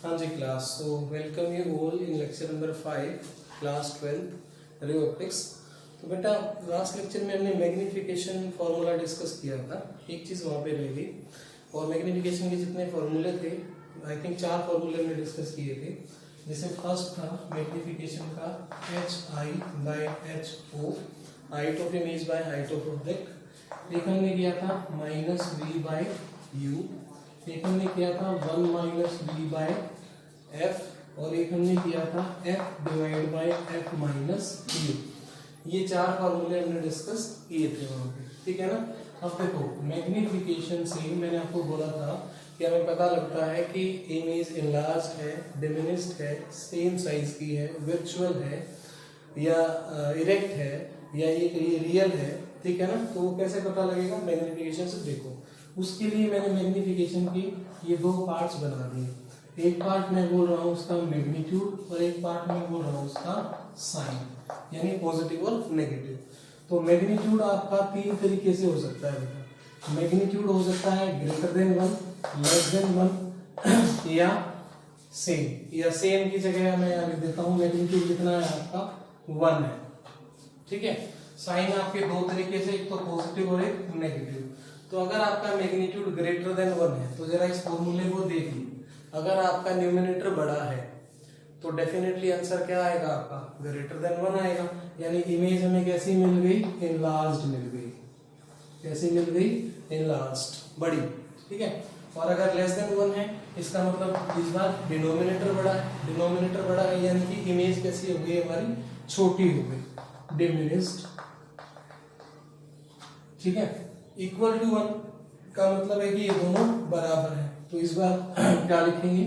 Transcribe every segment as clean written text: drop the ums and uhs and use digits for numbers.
हाँ जी class, so welcome you all in lecture number 5 class 12 ray optics. तो बेटा लास्ट लेक्चर में हमने मैग्नीफिकेशन फार्मूला डिस्कस किया था, एक चीज़ वहाँ पे रह गई। और मैग्नीफिकेशन के जितने फार्मूले थे, आई थिंक 4 फार्मूले हमने डिस्कस किए थे। जैसे फर्स्ट था मैग्नीफिकेशन का HI/HO, height of image by height of object. एक हमने किया था -V/U, एक हमने किया था 1 - V/F, और एक हमने किया था F/F-U। ये 4 फार्मूले हमने डिस्कस किए थे वहाँ पे, ठीक है ना। अब देखो मैग्नीफिकेशन से मैंने आपको बोला था कि हमें पता लगता है कि इमेज इनलार्ज्ड है, डिमिनिश्ड है, सेम साइज की है, वर्चुअल है या इरेक्ट है या ये रियल है, ठीक है ना। तो वो कैसे पता लगेगा मैग्नीफिकेशन से? देखो उसके लिए मैंने मैग्नीफिकेशन की ये 2 पार्ट्स बना दिए। एक पार्ट मैं बोल रहा हूँ उसका मैग्नीट्यूड और एक पार्ट मैं बोल रहा हूँ उसका साइन, यानी पॉजिटिव और नेगेटिव। तो मैग्नीट्यूड आपका 3 तरीके से हो सकता है बेटा। मैग्नीट्यूड हो सकता है ग्रेटर देन 1, लेस देन 1 या सेम। या सेम की जगह मैं लिख देता हूँ मैग्नीट्यूड कितना है आपका 1 है, ठीक है। साइन आपके 2 तरीके से, एक तो पॉजिटिव और एक नेगेटिव। तो अगर आपका मैग्नीट्यूड ग्रेटर देन 1 है तो जरा इस फॉर्मूले को देखिए। अगर आपका न्यूमरेटर बड़ा है तो डेफिनेटली आंसर क्या आएगा आपका? ग्रेटर देन 1 आएगा। यानी इमेज हमें कैसी मिल गई? इनलार्ज्ड मिल गई। कैसी मिल गई? इनलार्ज्ड, बड़ी, ठीक है। और अगर लेस देन 1 है इसका मतलब इस बार डिनोमिनेटर बड़ा है। डिनोमिनेटर बड़ा है यानी कि इमेज कैसी हो गई? हमारी छोटी हो गई, डिमिनिश्ड, ठीक है। इक्वल टू 1 का मतलब है कि ये दोनों बराबर है। तो इस बार क्या लिखेंगे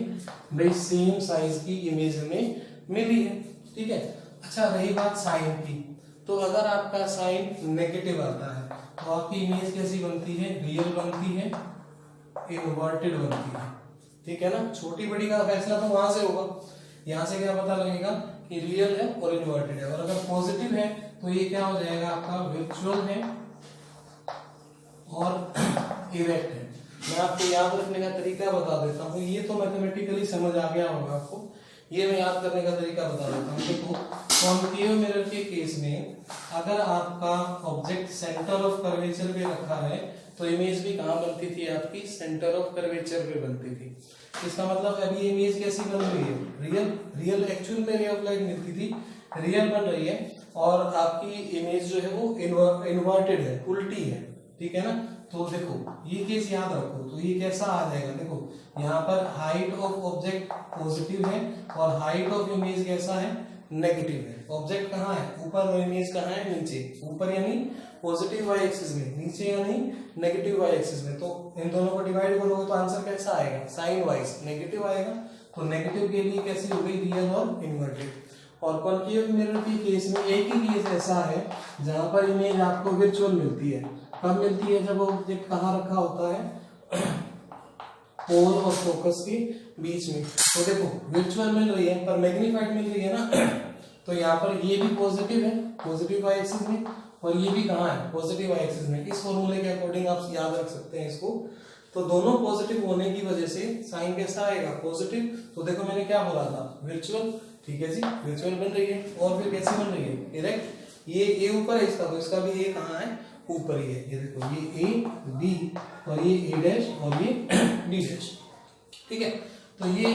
भाई? सेम साइज की इमेज हमें मिली है, ठीक है। अच्छा रही बात साइन की, तो अगर आपका साइन नेगेटिव आता है तो आपकी इमेज कैसी बनती है? रियल बनती है, इन्वर्टेड बनती है, ठीक है ना। छोटी बड़ी का फैसला तो वहां से होगा। यहाँ से क्या पता लगेगा कि रियल है और इन्वर्टेड है। और अगर पॉजिटिव है तो ये क्या हो जाएगा आपका? वर्चुअल है और इरेक्ट है। मैं आपको याद रखने का तरीका बता देता हूँ। ये तो मैथमेटिकली समझ आ गया होगा आपको, ये मैं याद करने का तरीका बता देता हूँ। देखो कॉन्केव मिरर के केस में अगर आपका ऑब्जेक्ट सेंटर ऑफ कर्वेचर पे रखा है तो इमेज भी कहाँ बनती थी आपकी? सेंटर ऑफ कर्वेचर पे बनती थी। इसका मतलब अभी इमेज कैसी बन रही है? रियल। रियल एक्चुअल में रे ऑफ लाइट मिलती थी, रियल बन रही है। और आपकी इमेज जो है वो इन्वर्टेड है, उल्टी है, ठीक है ना। तो देखो ये केस याद रखो। तो ये कैसा आ जाएगा? देखो यहाँ पर हाइट ऑफ ऑब्जेक्ट पॉजिटिव है और हाइट ऑफ इमेज कैसा है? नेगेटिव है। ऑब्जेक्ट कहाँ है? ऊपर और इमेज कहाँ है? नीचे। ऊपर यानी पॉजिटिव वाई एक्सिस में, नीचे यानी नेगेटिव वाई एक्सिस में। तो इन दोनों को डिवाइड करोगे तो आंसर कैसा आएगा? साइन वाइज नेगेटिव आएगा। तो नेगेटिव के लिए कैसी हो गई? रियल और इन्वर्टेड। और कॉन्केव मिरर के केस में एक ही केस ऐसा है जहां पर इमेज आपको वर्चुअल मिलती है। कब मिलती है? जब ऑब्जेक्ट कहाँ रखा होता है? पोल और फोकस के बीच में। तो देखो वर्चुअल मिल रही है पर मैग्नीफाइड मिल रही है ना। तो यहाँ पर ये भी पॉजिटिव है, पॉजिटिव वाई एक्सिस में, और ये भी कहाँ है? पॉजिटिव वाई एक्सिस में। इस फॉर्मूले के अकॉर्डिंग आप याद रख सकते हैं इसको। तो दोनों पॉजिटिव होने की वजह से साइन कैसा आएगा? पॉजिटिव। तो देखो मैंने क्या बोला था? वर्चुअल, ठीक है जी, वर्चुअल बन रही है। और फिर कैसी बन रही है? इरेक्ट। ये ए ऊपर है इसका, तो इसका भी ए कहाँ है? ऊपर ही है। ये देखो ये ए बी और ये ए डैश और ये डी डैश, ठीक है। तो ये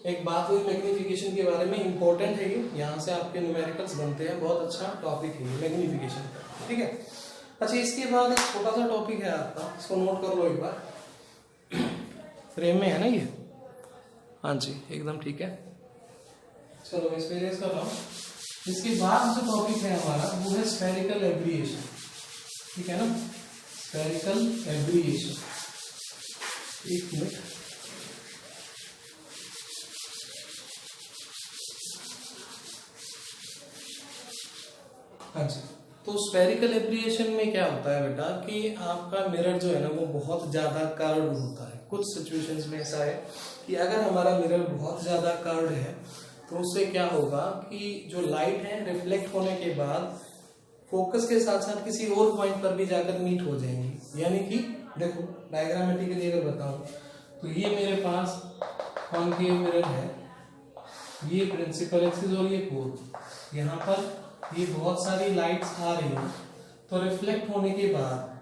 एक बात हुई मैग्नीफिकेशन के बारे में, इंपॉर्टेंट है ये। यहाँ से आपके न्यूमेरिकल्स बनते हैं, बहुत अच्छा टॉपिक है ये मैग्नीफिकेशन का, ठीक है। अच्छा इसके बाद एक छोटा सा टॉपिक है आपका, इसको नोट कर लो एक बार। फ्रेम में है ना ये? हाँ जी एकदम ठीक है। चलो मैं इसको इरेज कर रहा हूँ। इसके बाद जो टॉपिक है हमारा वो है स्फेरिकल एब्रिएशन, ठीक है ना। स्फेरिकल एब्रिएशन, एक मिनट। हाँ जी, तो स्फेरिकल एब्रिएशन में क्या होता है बेटा कि आपका मिरर जो है ना वो बहुत ज्यादा कर्व्ड होता है। कुछ सिचुएशंस में ऐसा है कि अगर हमारा मिरर बहुत ज्यादा कर्व्ड है तो उससे क्या होगा कि जो लाइट है रिफ्लेक्ट होने के बाद फोकस के साथ साथ किसी और पॉइंट पर भी जाकर मीट हो जाएंगी। यानी कि देखो डायग्रामेटिकली अगर बताऊं तो ये मेरे पास कॉनकेव मिरर है, ये प्रिंसिपल एक्सिस और ये कोर, यहाँ पर ये बहुत सारी लाइट्स आ रही हैं, तो रिफ्लेक्ट होने के बाद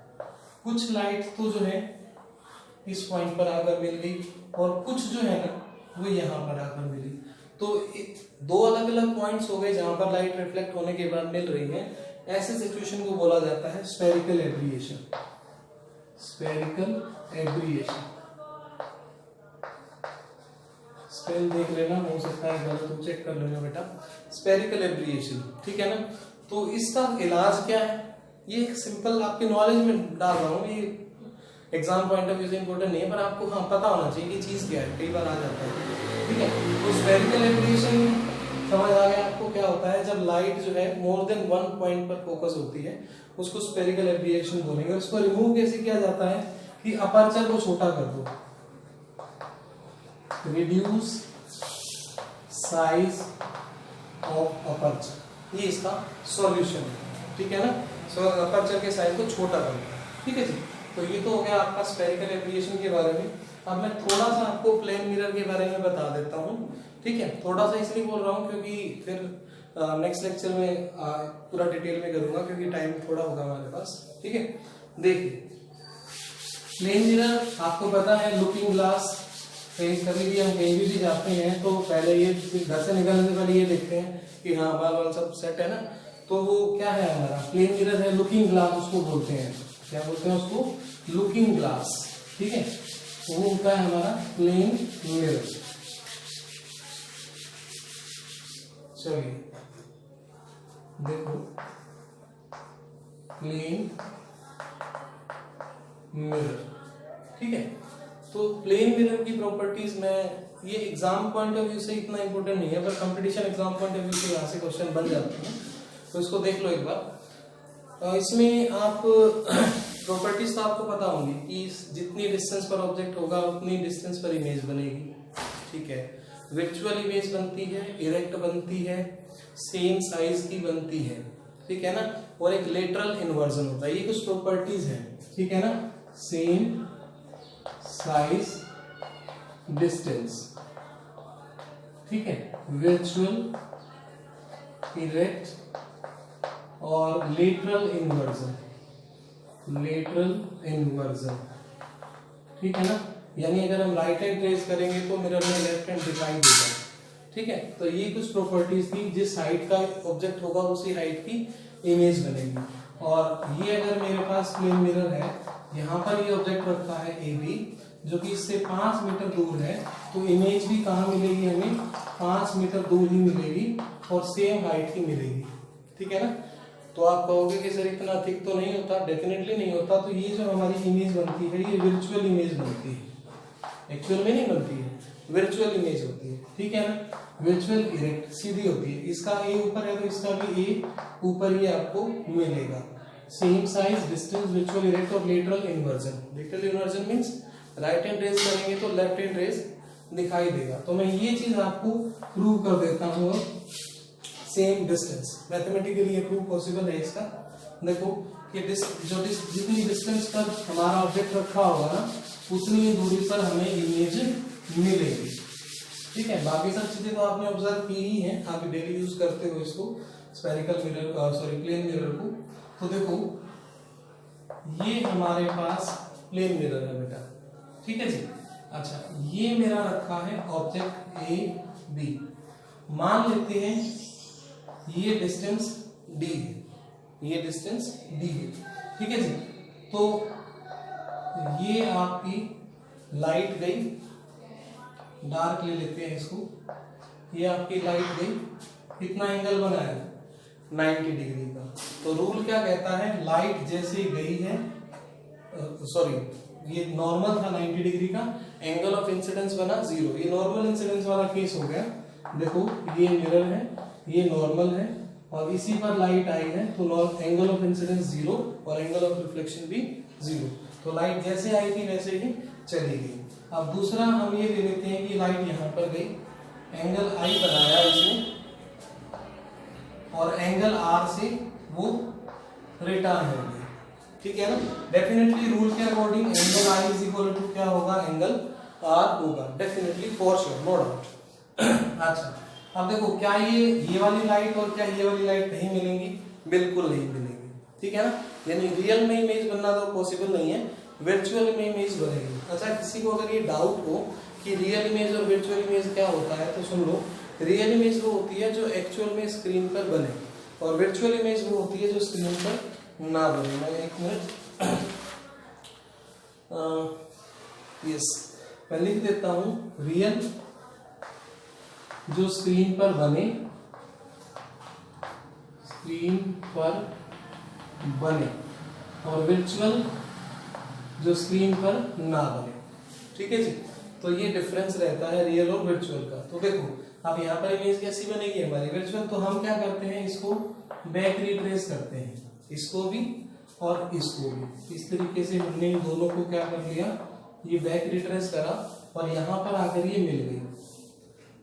कुछ लाइट तो जो है इस पॉइंट पर आकर मिल गई और कुछ जो है ना वो यहाँ पर आकर मिली। तो दो अलग अलग पॉइंट्स हो गए जहां पर लाइट रिफ्लेक्ट होने के बाद मिल रही है। ऐसे सिचुएशन को बोला जाता है स्फेरिकल एब्रिएशन। स्फेरिकल एब्रिएशन, स्पेल देख लेना, हो सकता है गलत हो, चेक कर लेना बेटा। स्फेरिकल एब्रिएशन, ठीक है ना। तो इसका इलाज क्या है, ये एक सिंपल आपके नॉलेज में डाल रहा हूँ, ये एग्जाम पॉइंट ऑफ व्यू से इंपॉर्टेंट नहीं है, पर आपको हाँ पता होना चाहिए कि चीज क्या है, कई बार आ जाता है, ठीक है। तो स्फेरिकल एब्रिएशन समझ आ गया आपको क्या होता है, जब लाइट जो है मोर देन वन पॉइंट पर फोकस होती है उसको स्फेरिकल एब्रिएशन बोलेंगे। और इसको रिमूव कैसे किया जाता है कि अपर्चर को छोटा कर दो, रिड्यूस साइज ऑफ अपर्चर, ये इसका सॉल्यूशन है, ठीक है ना। सो अपर्चर के साइज को छोटा कर दो, ठीक है जी। तो ये तो हो गया आपका स्फेरिकल एब्रिएशन के बारे में। अब मैं थोड़ा सा आपको प्लेन मिरर के बारे में बता देता हूँ, ठीक है। थोड़ा सा इसलिए बोल रहा हूँ क्योंकि फिर नेक्स्ट लेक्चर में पूरा डिटेल में करूंगा, क्योंकि टाइम थोड़ा होगा हमारे पास, ठीक है। देखिए प्लेन मिरर आपको पता है लुकिंग ग्लास, कभी भी हम कहीं भी जाते हैं तो पहले ये घर से निकलने से पहले ये देखते हैं कि हाँ बाल वाल सब सेट है ना, तो वो क्या है हमारा प्लेन मिरर है, लुकिंग ग्लास उसको बोलते हैं। क्या बोलते हैं उसको, लुकिंग ग्लास, ठीक है। तो वो होता है हमारा प्लेन मिरर। चलिए देखो प्लेन मिरर, ठीक है। तो प्लेन मिरर की प्रॉपर्टीज में ये एग्जाम पॉइंट ऑफ व्यू से इतना इंपॉर्टेंट नहीं है, पर competition exam point of view से यहाँ से क्वेश्चन बन जाते हैं, तो इसको देख लो एक बार। इसमें आप प्रॉपर्टीज तो आपको पता होंगी कि जितनी डिस्टेंस पर ऑब्जेक्ट होगा उतनी डिस्टेंस पर इमेज बनेगी, ठीक है। वर्चुअल इमेज बनती है, इरेक्ट बनती है, सेम साइज की बनती है, ठीक है ना। और एक लेटरल इन्वर्जन होता है, ये कुछ प्रॉपर्टीज हैं, ठीक है ना। सेम साइज डिस्टेंस, ठीक है, वर्चुअल, इरेक्ट और लेटरल इन्वर्जन, लेटरल इन्वर्जन, ठीक है ना। यानी अगर हम राइट हैंड ट्रेस करेंगे तो मिरर में लेफ्ट हैंड दिखाई देगा, ठीक है। तो ये कुछ प्रॉपर्टीज थी, जिस हाइट का ऑब्जेक्ट होगा उसी हाइट की इमेज बनेगी। और ये अगर मेरे पास प्लेन मिरर है, यहाँ पर ये ऑब्जेक्ट रखा है ए बी, जो कि इससे 5 मीटर दूर है, तो इमेज भी कहाँ मिलेगी हमें, 5 मीटर दूर ही मिलेगी और सेम हाइट की मिलेगी, ठीक है ना। तो आप कहोगे कि सर इतना थिक तो नहीं होता, डेफिनेटली नहीं होता। तो ये जो हमारी इमेज बनती है ये वर्चुअल इमेज बनती है, एक्चुअल में नहीं बनती है, वर्चुअल इमेज होती है, ठीक है ना। वर्चुअल इरेक्ट सीधी होती है, इसका ए ऊपर है तो इसका भी ए ऊपर ही आपको मिलेगा। Same size distance virtual erect और lateral inversion. Lateral inversion means right hand raise करेंगे तो लेफ्ट हैंड रेज दिखाई देगा। तो मैं ये चीज आपको प्रूव कर देता हूँ। Same distance mathematically prove possible है इसका। देखो कि जितनी डिस्टेंस पर हमारा ऑब्जेक्ट रखा होगा ना उतनी दूरी पर हमें इमेज मिलेगी, ठीक है। बाकी सब चीजें तो आपने ऑब्जर्व की ही हैं, आप डेली यूज करते हो इसको, spherical mirror sorry plane mirror को। तो देखो ये हमारे पास प्लेन मिरर है बेटा, ठीक है जी। अच्छा ये मेरा रखा है ऑब्जेक्ट ए बी, मान लेते हैं ये डिस्टेंस डी है, ये डिस्टेंस डी है, ठीक है जी। तो ये आपकी लाइट गई, डार्क ले लेते हैं इसको, ये आपकी लाइट गई, कितना एंगल बनाया 90 डिग्री का। तो रूल क्या कहता है, लाइट जैसे गई है, सॉरी ये नॉर्मल था 90 डिग्री का, एंगल ऑफ इंसिडेंस बना 0। ये नॉर्मल इंसिडेंस वाला केस हो गया। देखो ये मिरर है, ये नॉर्मल है और इसी पर लाइट आई है, तो एंगल ऑफ इंसिडेंस 0 और एंगल ऑफ रिफ्लेक्शन भी 0। तो लाइट जैसे आई थी वैसे ही चली गई। अब दूसरा हम ये ले लेते हैं कि लाइट यहाँ पर गई, एंगल आई बनाया इसने और एंगल आर से वो रिटर्न हो गई, ठीक है ना। डेफिनेटली रूल के according angle i is equal to क्या होगा, एंगल आर होगा definitely, for sure, no doubt. अच्छा अब देखो, क्या ये वाली लाइट और क्या ये वाली लाइट नहीं मिलेंगी? बिल्कुल नहीं मिलेंगी, ठीक है ना। यानी रियल में इमेज बनना तो पॉसिबल नहीं है, वर्चुअल में इमेज बनेगी। अच्छा किसी को अगर ये डाउट हो कि रियल इमेज और वर्चुअल इमेज क्या होता है, तो सुन लो। रियल इमेज वो होती है जो एक्चुअल में स्क्रीन पर बने, और वर्चुअल इमेज वो होती है जो स्क्रीन पर ना बने। मैं एक मिनट यस मैं लिख देता हूं, रियल जो स्क्रीन पर बने, स्क्रीन पर बने, और वर्चुअल जो स्क्रीन पर ना बने, ठीक है जी। तो ये डिफरेंस रहता है रियल और वर्चुअल का। तो देखो अब यहाँ पर इमेज कैसी बनेगी हमारी वर्चुअल, तो हम क्या करते हैं, इसको बैक रिट्रेस करते हैं, इसको भी और इसको भी। इस तरीके से हमने इन दोनों को क्या कर लिया, ये बैक रिट्रेस करा, और यहाँ पर आकर ये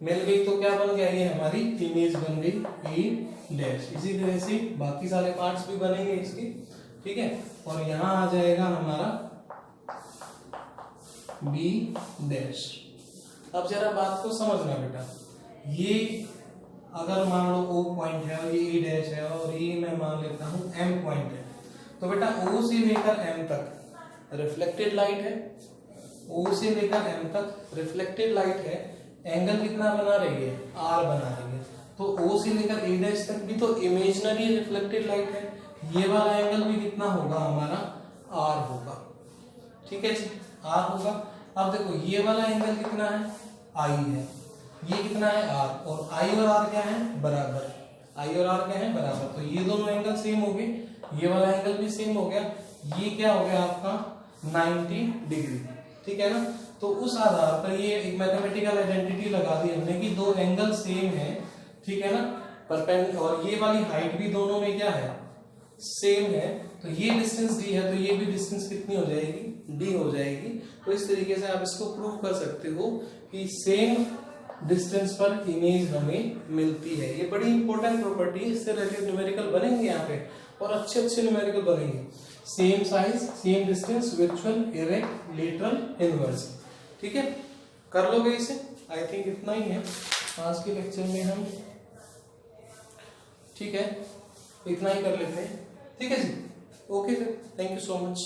मिल गई तो क्या बन गया, ये हमारी इमेज बन गई ए डैश। इसी तरह से बाकी सारे पार्ट्स भी बनेंगे इसके, ठीक है। और यहाँ आ जाएगा हमारा बी डैश। अब जरा बात को समझना बेटा, ये अगर मान लो ओ पॉइंट है और ये ए डैश है, और ये मैं मान लेता हूँ एम पॉइंट है, तो बेटा ओ से लेकर एम तक रिफ्लेक्टेड लाइट है, ओ से लेकर एम तक रिफ्लेक्टेड लाइट है। एंगल कितना बना रही है, आर बना रही है। तो ओ से लेकर ए डैश तक भी तो इमेजिनरी रिफ्लेक्टेड लाइट है, ये वाला एंगल भी कितना होगा हमारा, आर होगा, ठीक है जी, आर होगा। अब देखो ये वाला एंगल कितना है, आई है, ये कितना है, आर, और आई और आर क्या है, बराबर, आई और आर क्या है, बराबर। तो ये दोनों एंगल सेम हो गए, ये वाला एंगल भी सेम हो गया, ये क्या हो गया आपका 90 डिग्री, ठीक है ना। तो उस आधार पर ये एक मैथमेटिकल आइडेंटिटी लगा दी हमने कि दो एंगल सेम है, ठीक है ना, परपेंडिकुलर, और ये वाली हाइट भी दोनों में क्या है, सेम है। तो ये डिस्टेंस डी है, तो ये भी डिस्टेंस कितनी हो जाएगी, डी हो जाएगी। तो इस तरीके से आप इसको प्रूव कर सकते हो कि सेम डिस्टेंस पर इमेज हमें मिलती है। ये बड़ी इंपॉर्टेंट प्रॉपर्टी है, इससे रिलेटेड न्यूमेरिकल बनेंगे यहाँ पे, और अच्छे अच्छे न्यूमेरिकल बनेंगे। Same size, same distance, virtual, erect, lateral, inverse, ठीक है। कर लोगे इसे, आई थिंक इतना ही है आज के लेक्चर में हम, ठीक है, इतना ही कर लेते हैं, ठीक है जी। ओके फिर, थैंक यू सो मच।